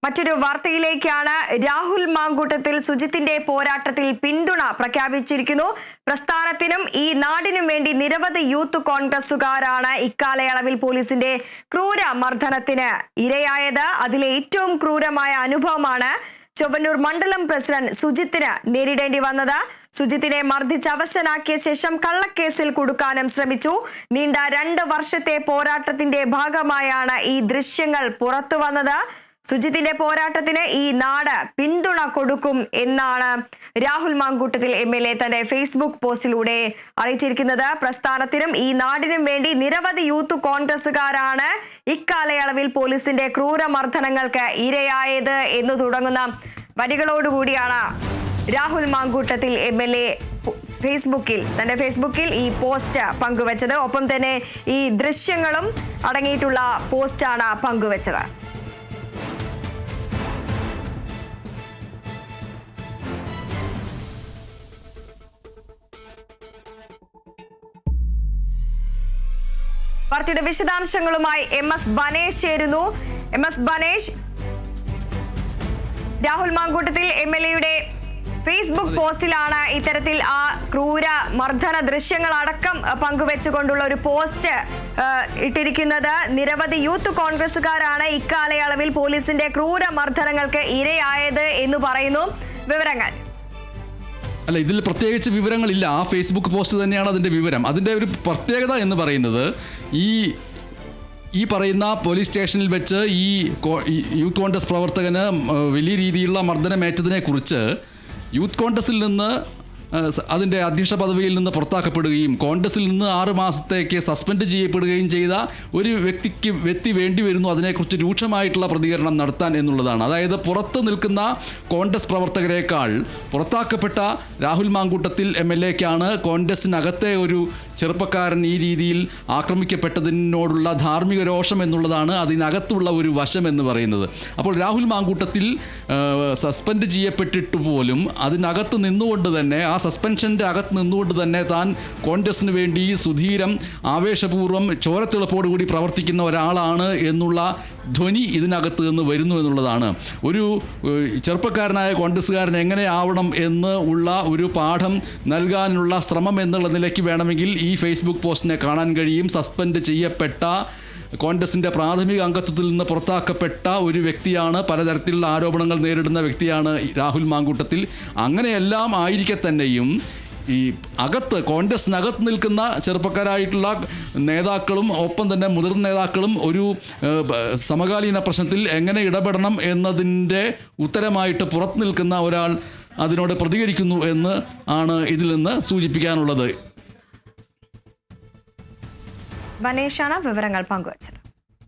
മറ്റൊരു വാർത്തയിലേക്കാണ്. രാഹുൽ മാങ്കൂട്ടത്തിൽ സുജിത്തിന്റെ പോരാട്ടത്തിൽ പിന്തുണ പ്രഖ്യാപിച്ചിരിക്കുന്നു. പ്രസ്ഥാനത്തിനും ഈ നാടിനും വേണ്ടി നിരവധി യൂത്ത് കോൺഗ്രസുകാരാണ് ഇക്കാലയളവിൽ പോലീസിന്റെ ക്രൂര മർദ്ദനത്തിന് ഇരയായത്. അതിലെ ഏറ്റവും ക്രൂരമായ അനുഭവമാണ് ചൊവ്വന്നൂർ മണ്ഡലം പ്രസിഡന്റ് സുജിത്തിന് നേരിടേണ്ടി വന്നത്. സുജിത്തിനെ മർദ്ദിച്ച് അവശനാക്കിയ ശേഷം കള്ളക്കേസിൽ കുടുക്കാനും ശ്രമിച്ചു. നീണ്ട 2 വർഷത്തെ പോരാട്ടത്തിന്റെ ഭാഗമായാണ് ഈ ദൃശ്യങ്ങൾ പുറത്തു വന്നത്. സുജിത്തിന്റെ പോരാട്ടത്തിന് ഈ നാട് പിന്തുണ കൊടുക്കും എന്നാണ് രാഹുൽ മാങ്കൂട്ടത്തിൽ MLA തന്റെ ഫേസ്ബുക്ക് പോസ്റ്റിലൂടെ അറിയിച്ചിരിക്കുന്നത്. പ്രസ്ഥാനത്തിനും ഈ നാടിനും വേണ്ടി നിരവധി യൂത്ത് കോൺഗ്രസുകാരാണ് ഇക്കാലയളവിൽ പോലീസിന്റെ ക്രൂരമർദ്ദനങ്ങൾക്ക് ഇരയായത് എന്ന് തുടങ്ങുന്ന വരികളോടുകൂടിയാണ് രാഹുൽ മാങ്കൂട്ടത്തിൽ MLA തന്റെ ഫേസ്ബുക്കിൽ ഈ പോസ്റ്റ് പങ്കുവച്ചത്. ഒപ്പം തന്നെ ഈ ദൃശ്യങ്ങളും അടങ്ങിയിട്ടുള്ള പോസ്റ്റാണ് പങ്കുവച്ചത്. വാർത്തയുടെ വിശദാംശങ്ങളുമായി MS ബനേഷ് ചേരുന്നു. MS ബനേഷ്, രാഹുൽ മാങ്കൂട്ടത്തിൽ MLAയുടെ ഫേസ്ബുക്ക് പോസ്റ്റിലാണ് ഇത്തരത്തിൽ ആ ക്രൂര മർദ്ദന ദൃശ്യങ്ങൾ അടക്കം പങ്കുവെച്ചുകൊണ്ടുള്ള ഒരു പോസ്റ്റ് ഇട്ടിരിക്കുന്നത്. നിരവധി യൂത്ത് കോൺഗ്രസുകാരാണ് ഇക്കാലയളവിൽ പോലീസിന്റെ ക്രൂര മർദ്ദനങ്ങൾക്ക് ഇരയായത് എന്ന് പറയുന്നു. വിവരങ്ങൾ? അല്ല, ഇതിൽ പ്രത്യേകിച്ച് വിവരങ്ങളില്ല. ആ ഫേസ്ബുക്ക് പോസ്റ്റ് തന്നെയാണ് അതിൻ്റെ വിവരം. അതിൻ്റെ ഒരു പ്രത്യേകത എന്ന് പറയുന്നത് ഈ പറയുന്ന പോലീസ് സ്റ്റേഷനിൽ വെച്ച് ഈ യൂത്ത് കോൺഗ്രസ് പ്രവർത്തകന് വലിയ രീതിയിലുള്ള മർദ്ദനമേറ്റതിനെക്കുറിച്ച് യൂത്ത് കോൺഗ്രസിൽ നിന്ന് അതിൻ്റെ അധ്യക്ഷ പദവിയിൽ നിന്ന് പുറത്താക്കപ്പെടുകയും കോൺഗ്രസിൽ നിന്ന് 6 മാസത്തേക്ക് സസ്പെൻഡ് ചെയ്യപ്പെടുകയും ചെയ്ത ഒരു വ്യക്തി വേണ്ടി വരുന്നു അതിനെക്കുറിച്ച് രൂക്ഷമായിട്ടുള്ള പ്രതികരണം നടത്താൻ എന്നുള്ളതാണ്. അതായത് പുറത്ത് നിൽക്കുന്ന കോൺഗ്രസ് പ്രവർത്തകരെക്കാൾ പുറത്താക്കപ്പെട്ട രാഹുൽ മാങ്കൂട്ടത്തിൽ MLAക്കാണ് കോൺഗ്രസിനകത്തെ ഒരു ചെറുപ്പക്കാരൻ ഈ രീതിയിൽ ആക്രമിക്കപ്പെട്ടതിനോടുള്ള ധാർമ്മിക രോഷം എന്നുള്ളതാണ് അതിനകത്തുള്ള ഒരു വശം എന്ന് പറയുന്നത്. അപ്പോൾ രാഹുൽ മാങ്കൂട്ടത്തിൽ സസ്പെൻഡ് ചെയ്യപ്പെട്ടിട്ട് പോലും അതിനകത്ത് നിന്നുകൊണ്ട് തന്നെ ആ സസ്പെൻഷൻ്റെ അകത്ത് നിന്നുകൊണ്ട് തന്നെ താൻ കോൺഗ്രസിന് വേണ്ടി സുധീരം ആവേശപൂർവ്വം ചോരത്തിളപ്പോടുകൂടി പ്രവർത്തിക്കുന്ന ഒരാളാണ് എന്നുള്ള ധ്വനി ഇതിനകത്ത് നിന്ന് വരുന്നു എന്നുള്ളതാണ്. ഒരു ചെറുപ്പക്കാരനായ കോൺഗ്രസ്സുകാരൻ എങ്ങനെ ആവണം എന്ന് ഉള്ള ഒരു പാഠം നൽകാനുള്ള ശ്രമം എന്നുള്ള നിലയ്ക്ക് വേണമെങ്കിൽ ഈ ഫേസ്ബുക്ക് പോസ്റ്റിനെ കാണാൻ കഴിയും. സസ്പെൻഡ് ചെയ്യപ്പെട്ട കോൺഗ്രസിൻ്റെ പ്രാഥമിക അംഗത്വത്തിൽ നിന്ന് പുറത്താക്കപ്പെട്ട ഒരു വ്യക്തിയാണ്, പലതരത്തിലുള്ള ആരോപണങ്ങൾ നേരിടുന്ന വ്യക്തിയാണ് രാഹുൽ മാങ്കൂട്ടത്തിൽ. അങ്ങനെയെല്ലാം ആയിരിക്കെ തന്നെയും ഈ കോൺഗ്രസിനകത്ത് നിൽക്കുന്ന ചെറുപ്പക്കാരായിട്ടുള്ള നേതാക്കളും ഒപ്പം തന്നെ മുതിർന്ന നേതാക്കളും ഒരു സമകാലീന പ്രശ്നത്തിൽ എങ്ങനെ ഇടപെടണം എന്നതിൻ്റെ ഉത്തരമായിട്ട് പുറത്തു നിൽക്കുന്ന ഒരാൾ അതിനോട് പ്രതികരിക്കുന്നു എന്ന് ആണ് ഇതിൽ നിന്ന് സൂചിപ്പിക്കാനുള്ളത്. ബനേഷാണ് വിവരങ്ങൾ പങ്കുവച്ചത്.